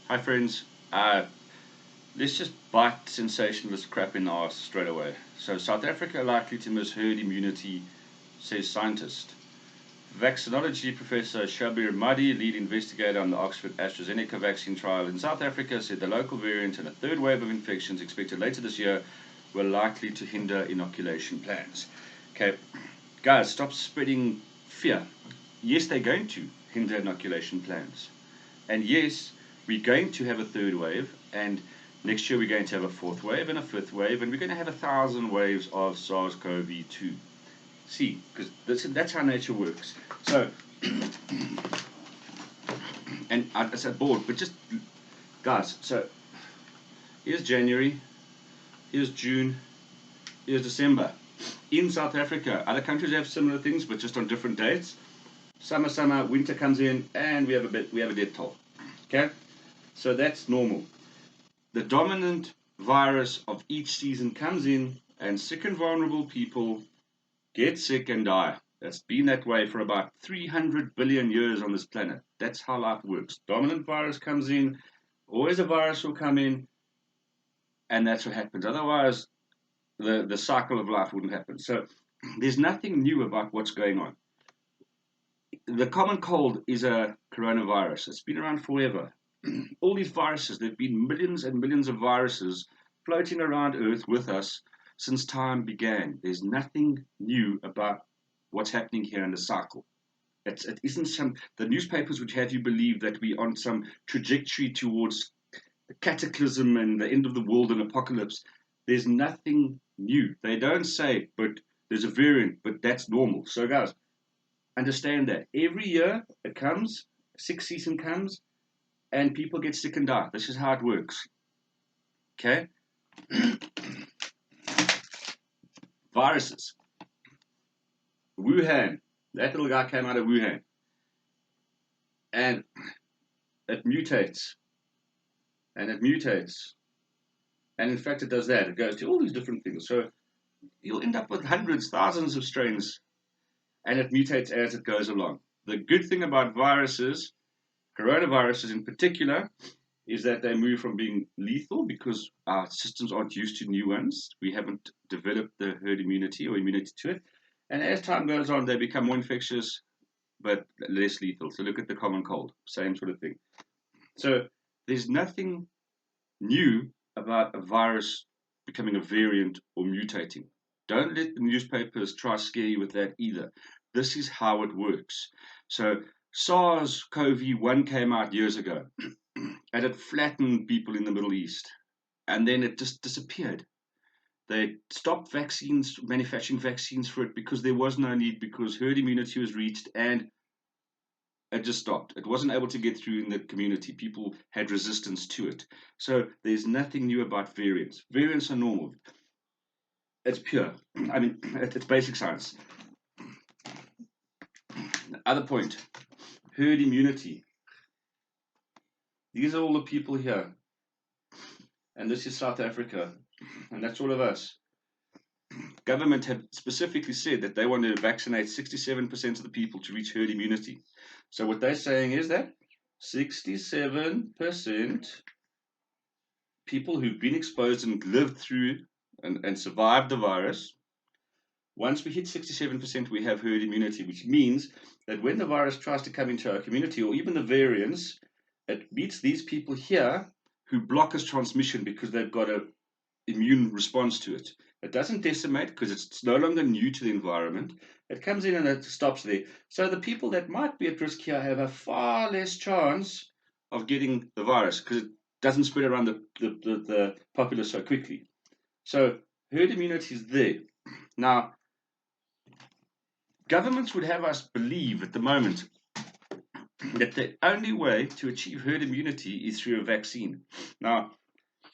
Hi, friends. Uh, let's just bite sensationalist crap in the arse straight away. So, South Africa likely to miss herd immunity, says scientist. Vaccinology professor Shabir Madi, lead investigator on the Oxford AstraZeneca vaccine trial in South Africa, said the local variant and a third wave of infections expected later this year were likely to hinder inoculation plans. Okay, guys, stop spreading fear. Yes, they're going to hinder inoculation plans. And yes, we're going to have a third wave, and next year we're going to have a fourth wave and a fifth wave, and we're going to have 1,000 waves of SARS-CoV-2. See, because that's how nature works. So, and I said bored, but just guys. So here's January, here's June, here's December. In South Africa, other countries have similar things, but just on different dates. Summer, winter comes in, and we have a death toll. Okay, so that's normal. The dominant virus of each season comes in, and sick and vulnerable people get sick and die. That's been that way for about 300 billion years on this planet. That's how life works. Dominant virus comes in, always a virus will come in, and that's what happens. Otherwise, the cycle of life wouldn't happen. So there's nothing new about what's going on. The common cold is a coronavirus. It's been around forever. All these viruses, there have been millions and millions of viruses floating around Earth with us since time began. There's nothing new about what's happening here in the cycle. It isn't the newspapers would have you believe that we're on some trajectory towards the cataclysm and the end of the world and apocalypse. There's nothing new. They don't say, but there's a variant, but that's normal. So, guys, understand that every year it comes, sick season comes, and people get sick and die. This is how it works. Okay? Viruses. Wuhan. That little guy came out of Wuhan. And it mutates. And it mutates. And in fact, it does that. It goes to all these different things. So you'll end up with hundreds, thousands of strains. And it mutates as it goes along. The good thing about viruses, coronaviruses in particular, is that they move from being lethal because our systems aren't used to new ones. We haven't developed the herd immunity or immunity to it. And as time goes on, they become more infectious but less lethal. So look at the common cold, same sort of thing. So there's nothing new about a virus becoming a variant or mutating. Don't let the newspapers try to scare you with that either. This is how it works. So SARS-CoV-1 came out years ago. And it flattened people in the Middle East. And then it just disappeared. They stopped manufacturing vaccines for it because there was no need, because herd immunity was reached and it just stopped. It wasn't able to get through in the community. People had resistance to it. So there's nothing new about variants. Variants are normal. It's pure. I mean, it's basic science. Other point, herd immunity. These are all the people here. And this is South Africa. And that's all of us. Government have specifically said that they want to vaccinate 67% of the people to reach herd immunity. So what they're saying is that 67% people who've been exposed and lived through and survived the virus, once we hit 67%, we have herd immunity, which means that when the virus tries to come into our community, or even the variants, it meets these people here who block its transmission because they've got an immune response to it. It doesn't decimate because it's no longer new to the environment. It comes in and it stops there. So the people that might be at risk here have a far less chance of getting the virus because it doesn't spread around the populace so quickly. So herd immunity is there. Now, governments would have us believe at the moment that the only way to achieve herd immunity is through a vaccine. Now,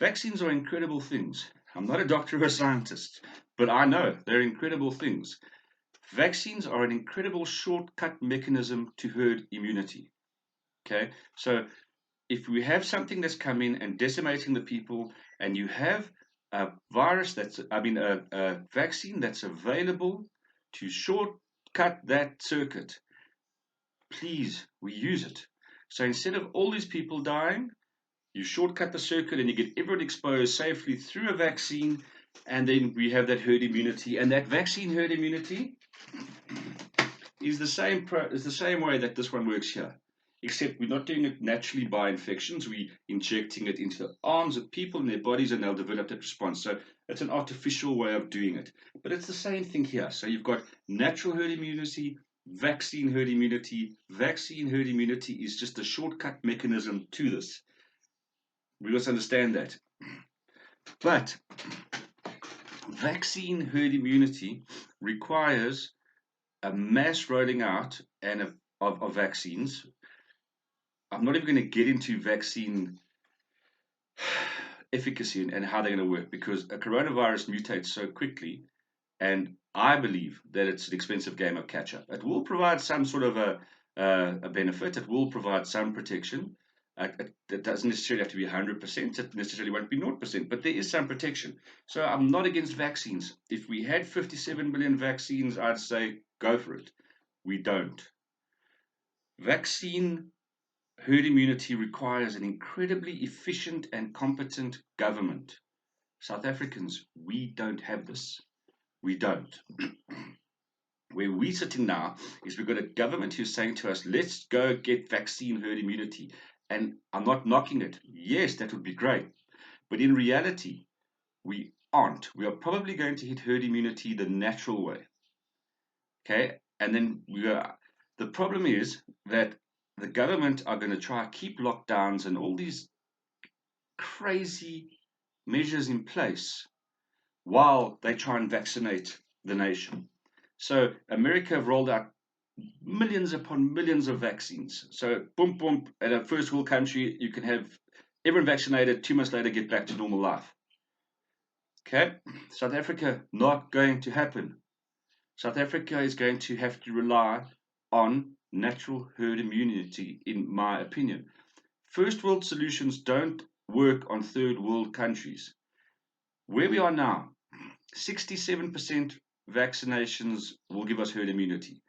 vaccines are incredible things. I'm not a doctor or a scientist, but I know they're incredible things. Vaccines are an incredible shortcut mechanism to herd immunity. Okay, so if we have something that's coming and decimating the people, and you have a a vaccine that's available to shortcut that circuit, please, we use it. So instead of all these people dying, You shortcut the circuit and you get everyone exposed safely through a vaccine, and then we have that herd immunity. And that vaccine herd immunity is the same way that this one works here, except we're not doing it naturally by infections. We're injecting it into the arms of people in their bodies, and they'll develop that response. So it's an artificial way of doing it, but it's the same thing here. So you've got natural herd immunity, vaccine herd immunity. Vaccine herd immunity is just a shortcut mechanism to this. We must understand that. But vaccine herd immunity requires a mass rolling out of vaccines. I'm not even going to get into vaccine efficacy and how they're going to work, because a coronavirus mutates so quickly, and I believe that it's an expensive game of catch up. It will provide some sort of a benefit, it will provide some protection. It doesn't necessarily have to be 100%, it necessarily won't be 0%, but there is some protection. So I'm not against vaccines. If we had 57 million vaccines, I'd say go for it. We don't. Vaccine herd immunity requires an incredibly efficient and competent government. South Africans, we don't have this. We don't. Where we're sitting now is we've got a government who's saying to us, let's go get vaccine herd immunity. And I'm not knocking it. Yes, that would be great. But in reality, we aren't. We are probably going to hit herd immunity the natural way. Okay? And then the problem is that the government are going to try to keep lockdowns and all these crazy measures in place while they try and vaccinate the nation. So America have rolled out millions upon millions of vaccines. So boom, boom, at a first world country, you can have everyone vaccinated, 2 months later get back to normal life. Okay, South Africa, not going to happen. South Africa is going to have to rely on natural herd immunity, in my opinion. First world solutions don't work on third world countries. Where we are now, 67% vaccinations will give us herd immunity.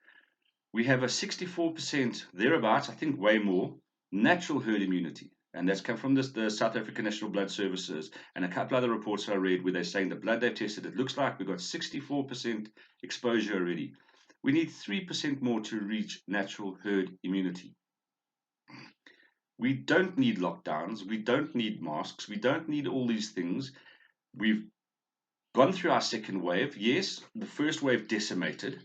We have a 64% thereabouts, I think way more, natural herd immunity. And that's come from the South African National Blood Services and a couple other reports I read where they're saying the blood they've tested, it looks like we've got 64% exposure already. We need 3% more to reach natural herd immunity. We don't need lockdowns. We don't need masks. We don't need all these things. We've gone through our second wave. Yes, the first wave decimated.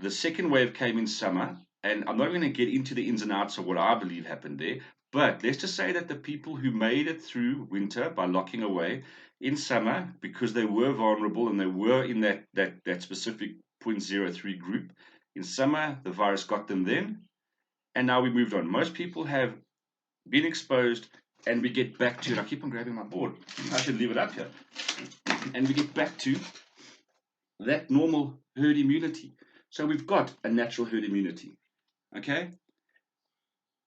The second wave came in summer, and I'm not going to get into the ins and outs of what I believe happened there, but let's just say that the people who made it through winter by locking away in summer, because they were vulnerable and they were in that specific 0.03 group, in summer the virus got them then, and now we moved on. Most people have been exposed, and we get back to, and I keep on grabbing my board, I should leave it up here, and we get back to that normal herd immunity. So we've got a natural herd immunity, okay?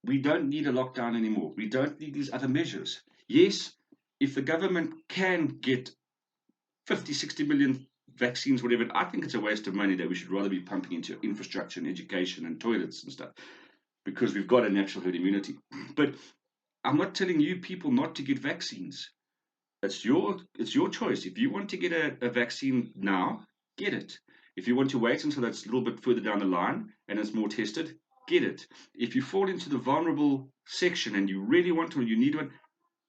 We don't need a lockdown anymore. We don't need these other measures. Yes, if the government can get 50, 60 million vaccines, whatever, I think it's a waste of money that we should rather be pumping into infrastructure and education and toilets and stuff, because we've got a natural herd immunity. But I'm not telling you people not to get vaccines. It's your choice. If you want to get a vaccine now, get it. If you want to wait until it's a little bit further down the line and it's more tested, get it. If you fall into the vulnerable section and you really want one, you need one,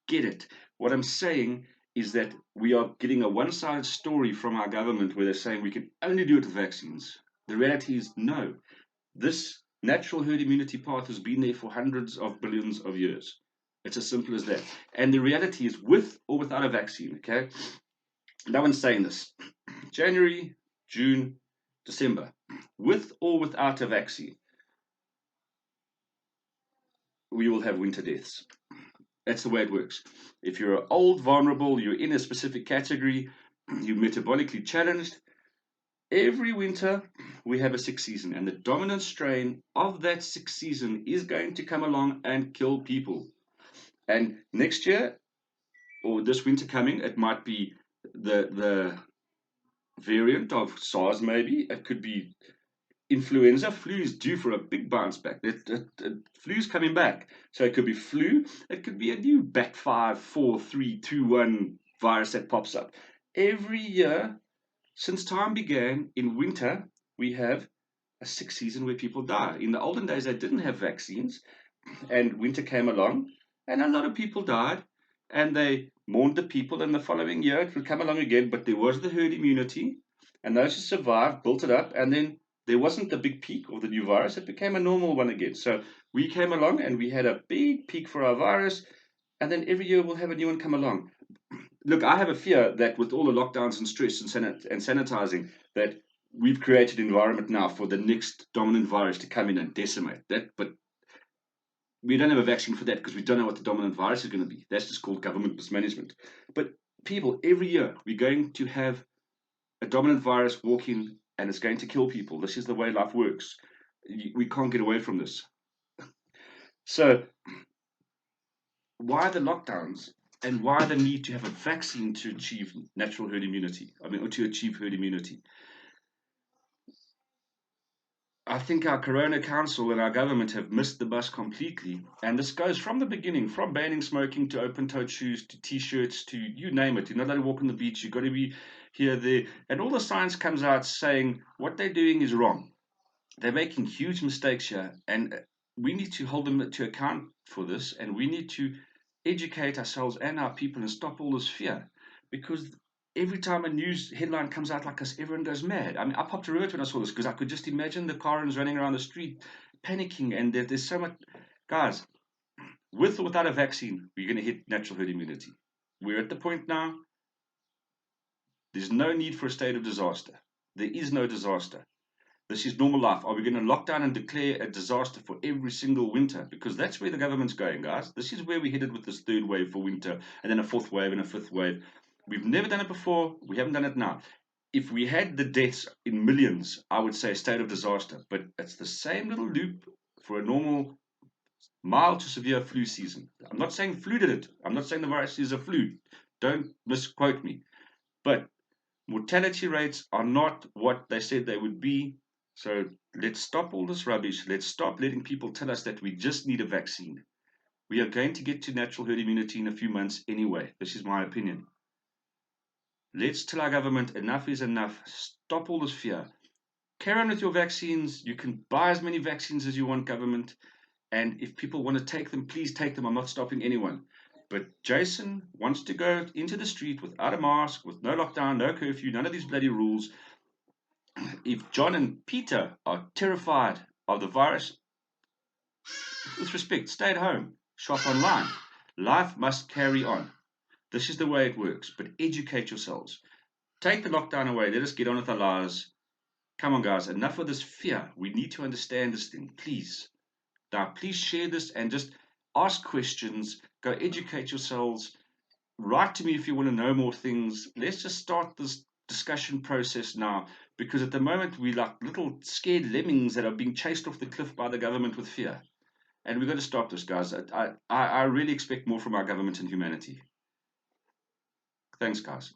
get it. What I'm saying is that we are getting a one-sided story from our government where they're saying we can only do it with vaccines. The reality is no. This natural herd immunity path has been there for hundreds of billions of years. It's as simple as that. And the reality is with or without a vaccine, okay? No one's saying this. January, June, December, with or without a vaccine, we will have winter deaths. That's the way it works. If you're old, vulnerable, you're in a specific category, you're metabolically challenged, every winter we have a sick season, and the dominant strain of that sick season is going to come along and kill people. And next year, or this winter coming, it might be the variant of SARS, maybe. It could be influenza. Flu is due for a big bounce back. Flu's coming back. So it could be flu. It could be a new Bat 5, 4, 3, 2, 1 virus that pops up. Every year, since time began, in winter, we have a sick season where people die. In the olden days, they didn't have vaccines, and winter came along, and a lot of people died, and they mourned the people, and the following year it would come along again, but there was the herd immunity, and those who survived built it up, and then there wasn't the big peak of the new virus. It became a normal one again. So we came along, and we had a big peak for our virus, and then every year we'll have a new one come along. Look, I have a fear that with all the lockdowns and stress and sanitizing, that we've created an environment now for the next dominant virus to come in and decimate that. But we don't have a vaccine for that because we don't know what the dominant virus is going to be. That's just called government mismanagement. But people, every year we're going to have a dominant virus walk in and it's going to kill people. This is the way life works. We can't get away from this. So why the lockdowns and why the need to have a vaccine to achieve natural herd immunity? Or to achieve herd immunity. I think our Corona Council and our government have missed the bus completely. And this goes from the beginning, from banning smoking to open-toed shoes to T-shirts to you name it. You're not allowed to walk on the beach. You've got to be here, there. And all the science comes out saying what they're doing is wrong. They're making huge mistakes here. And we need to hold them to account for this. And we need to educate ourselves and our people and stop all this fear. Because every time a news headline comes out like this, everyone goes mad. I mean, I popped a root when I saw this because I could just imagine the Karens running around the street panicking, and there's so much. Guys, with or without a vaccine, we're going to hit natural herd immunity. We're at the point now, there's no need for a state of disaster. There is no disaster. This is normal life. Are we going to lock down and declare a disaster for every single winter? Because that's where the government's going, guys. This is where we headed with this third wave for winter, and then a fourth wave and a fifth wave. We've never done it before. We haven't done it now. If we had the deaths in millions, I would say state of disaster. But it's the same little loop for a normal mild to severe flu season. I'm not saying flu did it. I'm not saying the virus is a flu. Don't misquote me. But mortality rates are not what they said they would be. So let's stop all this rubbish. Let's stop letting people tell us that we just need a vaccine. We are going to get to natural herd immunity in a few months anyway. This is my opinion. Let's tell our government enough is enough. Stop all this fear. Carry on with your vaccines. You can buy as many vaccines as you want, government. And if people want to take them, please take them. I'm not stopping anyone. But Jason wants to go into the street without a mask, with no lockdown, no curfew, none of these bloody rules. If John and Peter are terrified of the virus, with respect, stay at home, shop online. Life must carry on. This is the way it works. But educate yourselves. Take the lockdown away. Let us get on with our lives. Come on, guys. Enough of this fear. We need to understand this thing. Please. Now, please share this and just ask questions. Go educate yourselves. Write to me if you want to know more things. Let's just start this discussion process now, because at the moment we're like little scared lemmings that are being chased off the cliff by the government with fear. And we've got to stop this, guys. I really expect more from our government and humanity. Thanks, guys.